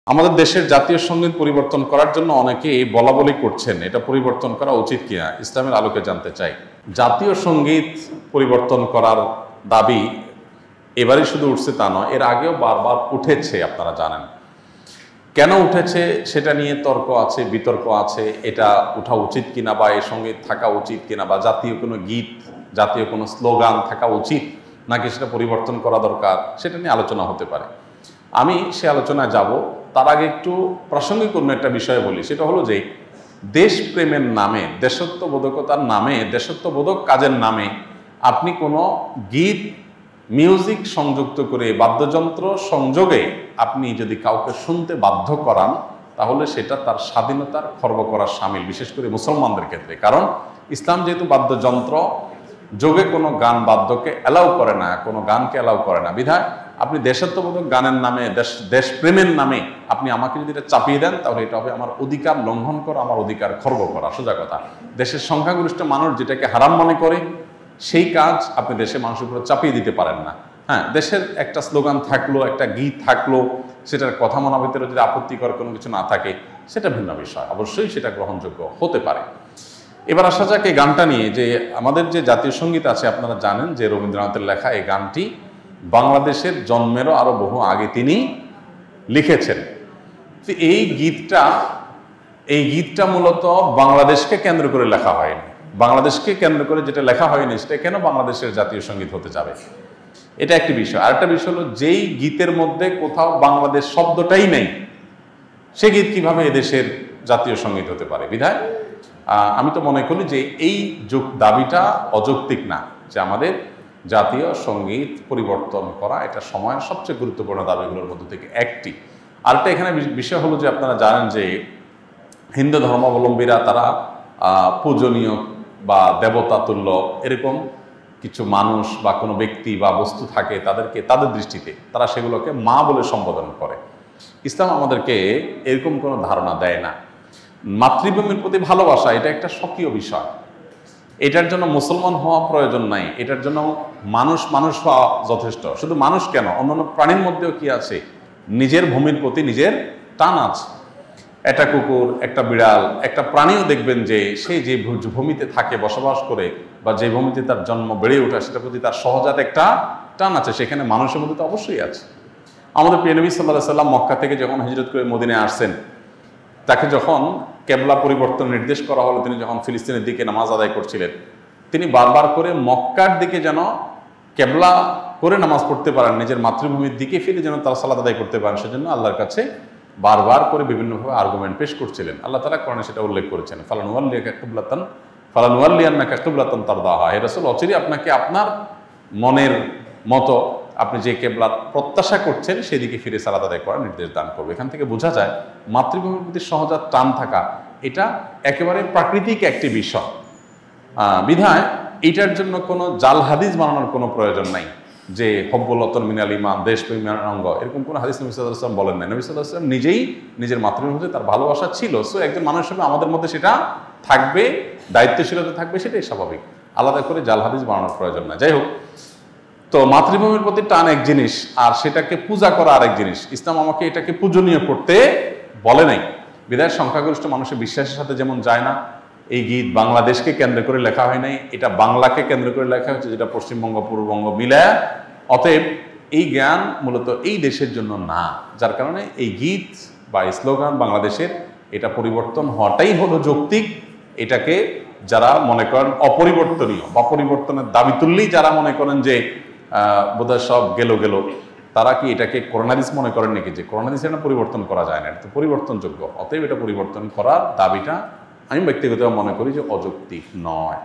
আমাদের দেশের জাতীয় সঙ্গীত পরিবর্তন করার জন্য অনেকেই বলা বলি করছেন, এটা পরিবর্তন করা উচিত কিনা, ইসলামের আলোকে জানতে চাই। জাতীয় সঙ্গীত পরিবর্তন করার দাবি এবারই শুধু উঠছে তা নয়, এর আগেও বারবার উঠেছে, আপনারা জানেন। কেন উঠেছে সেটা নিয়ে তর্ক আছে, বিতর্ক আছে, এটা উঠা উচিত কিনা বা এই সঙ্গীত থাকা উচিত কিনা, বা জাতীয় কোনো গীত, জাতীয় কোনো স্লোগান থাকা উচিত নাকি সেটা পরিবর্তন করা দরকার, সেটা নিয়ে আলোচনা হতে পারে। আমি সে আলোচনায় যাব, তার আগে একটু প্রাসঙ্গিক অন্য একটা বিষয় বলি। সেটা হলো যে দেশপ্রেমের নামে, দেশত্ববোধকতার নামে, দেশত্ববোধক কাজের নামে আপনি কোনো গীত, মিউজিক সংযুক্ত করে, বাদ্যযন্ত্র সংযোগে আপনি যদি কাউকে শুনতে বাধ্য করান, তাহলে সেটা তার স্বাধীনতার খর্ব করার শামিল, বিশেষ করে মুসলমানদের ক্ষেত্রে। কারণ ইসলাম যেহেতু বাদ্যযন্ত্র যোগে কোনো গান বাদ্যকে অ্যালাউ করে না, কোনো গানকে অ্যালাউ করে না, বিধায় আপনি দেশাত্মবোধক গানের নামে, দেশপ্রেমের নামে আপনি আমাকে যদি এটা চাপিয়ে দেন, তাহলে এটা হবে আমার অধিকার লঙ্ঘন করা, আমার অধিকার খর্ব করা। সোজা কথা, দেশের সংখ্যাগরিষ্ঠ মানুষ যেটাকে হারাম মনে করে সেই কাজ আপনি দেশের মানুষের উপরে চাপিয়ে দিতে পারেন না। হ্যাঁ, দেশের একটা স্লোগান থাকলো, একটা গীত থাকলো, সেটার কথা মনা ভিতরে যদি আপত্তিকর কোনো কিছু না থাকে, সেটা ভিন্ন বিষয়, অবশ্যই সেটা গ্রহণযোগ্য হতে পারে। এবার আসা যাক এই গানটা নিয়ে, যে আমাদের যে জাতীয় সঙ্গীত আছে, আপনারা জানেন যে রবীন্দ্রনাথের লেখা এই গানটি বাংলাদেশের জন্মেরও আরো বহু আগে তিনি লিখেছেন। এই গীতটা মূলত বাংলাদেশকে কেন্দ্র করে লেখা হয়নি। বাংলাদেশকে কেন্দ্র করে যেটা লেখা হয়নি, সেটা কেন বাংলাদেশের জাতীয় সঙ্গীত হতে যাবে, এটা একটি বিষয়। আরেকটা বিষয় হলো, যেই গীতের মধ্যে কোথাও বাংলাদেশ শব্দটাই নেই, সে গীত কিভাবে এদেশের জাতীয় সঙ্গীত হতে পারে? বিধায় আমি তো মনে করি যে এই দাবিটা অযৌক্তিক না, যে আমাদের জাতীয় সঙ্গীত পরিবর্তন করা এটা সময়ের সবচেয়ে গুরুত্বপূর্ণ দাবিগুলোর মধ্যে থেকে একটি। আরেকটা এখানে বিষয় হলো যে আপনারা জানেন যে হিন্দু ধর্মাবলম্বীরা তারা পূজনীয় বা দেবতা তুল্য এরকম কিছু মানুষ বা কোনো ব্যক্তি বা বস্তু থাকে, তাদেরকে তাদের দৃষ্টিতে তারা সেগুলোকে মা বলে সম্বোধন করে। ইসলাম আমাদেরকে এরকম কোনো ধারণা দেয় না। মাতৃভূমির প্রতি ভালোবাসা এটা একটা স্বকীয় বিষয়, এটার জন্য মুসলমান হওয়া প্রয়োজন নাই, এটার জন্য মানুষ হওয়া যথেষ্ট। শুধু মানুষ কেন, অন্যান্য প্রাণীর মধ্যেও কি আছে, নিজের ভূমির প্রতি নিজের টান আছে। একটা কুকুর, একটা বিড়াল, একটা প্রাণীও দেখবেন যে সে যে ভূমিতে থাকে, বসবাস করে, বা যে ভূমিতে তার জন্ম বেড়ে ওঠা, সেটার প্রতি তার সহজাত একটা টান আছে। সেখানে মানুষের মধ্যে তো অবশ্যই আছে। আমাদের প্রিয় নবী সাল্লাল্লাহু আলাইহি সাল্লাম মক্কা থেকে যখন হিজরত করে মদিনায় আসছেন, তাকে যখন কেবলা পরিবর্তন নির্দেশ করা হলো, তিনি যখন ফিলিস্তিনের দিকে নামাজ আদায় করছিলেন, তিনি বারবার করে মক্কার দিকে যেন কেবলা করে নামাজ পড়তে পারেন, নিজের মাতৃভূমির দিকে ফিরে যেন তারা সালাত আদায় করতে পারেন, সেজন্য আল্লাহর কাছে বারবার করে বিভিন্নভাবে আর্গুমেন্ট পেশ করছিলেন। আল্লাহ তাআলা কোরআনে সেটা উল্লেখ করেছেন, ফালানুওয়াল্লিয়ান্নাকা কিবলাতান তারদাহা, হে রাসূল, অচিরেই আপনাকে আপনার মনের মতো আপনি যে কেবলার প্রত্যাশা করছেন সেদিকে ফিরে সালাত আদায় করার নির্দেশ দান করবে। এখান থেকে বোঝা যায় মাতৃভূমির প্রতি সহজাত টান থাকা এটা একেবারে প্রাকৃতিক একটি বিষয়। বিধায় এটার জন্য কোনো জাল হাদিস বানানোর কোনো প্রয়োজন নাই, যে হব্বুল ওয়াতন মিনাল ঈমান, দেশপ্রেমের অঙ্গ, এরকম কোনো হাদিস নবী সাল্লাল্লাহু আলাইহি ওয়াসাল্লাম বলেন না। নবী সাল্লাল্লাহু আলাইহি ওয়াসাল্লাম নিজেই নিজের মাতৃভূমির প্রতি তার ভালোবাসা ছিল। সো একজন মানুষ হিসেবে আমাদের মধ্যে সেটা থাকবে, দায়িত্বশীলতা থাকবে, সেটাই স্বাভাবিক। আলাদা করে জাল হাদিস বানানোর প্রয়োজন না। যাই হোক, তো মাতৃভূমির প্রতি টান এক জিনিস, আর সেটাকে পূজা করা আরেক জিনিস। ইসলাম আমাকে এটাকে পূজনীয় করতে বলে নাই। বিধায় সংখ্যাগরিষ্ঠ মানুষের বিশ্বাসের সাথে যেমন যায় না, এই গীত বাংলাদেশকে কেন্দ্র করে লেখা হয় নাই, এটা বাংলাকে কেন্দ্র করে লেখা হচ্ছে, যেটা পশ্চিমবঙ্গ পূর্ববঙ্গ মিলায়। অতএব এই জ্ঞান মূলত এই দেশের জন্য না, যার কারণে এই গীত বা স্লোগান বাংলাদেশের এটা পরিবর্তন হওয়াটাই হলো যৌক্তিক। এটাকে যারা মনে করেন অপরিবর্তনীয় বা পরিবর্তনের দাবি তুললেই যারা মনে করেন যে বোধহয় সব গেল, তারা কি এটাকে কোরআন হাদিস মনে করেন নাকি, যে কোরআন হাদিসে এটা পরিবর্তন করা যায় না, এটা তো পরিবর্তনযোগ্য। অতএব এটা পরিবর্তন করার দাবিটা আমি ব্যক্তিগতভাবে মনে করি যে অযৌক্তিক নয়।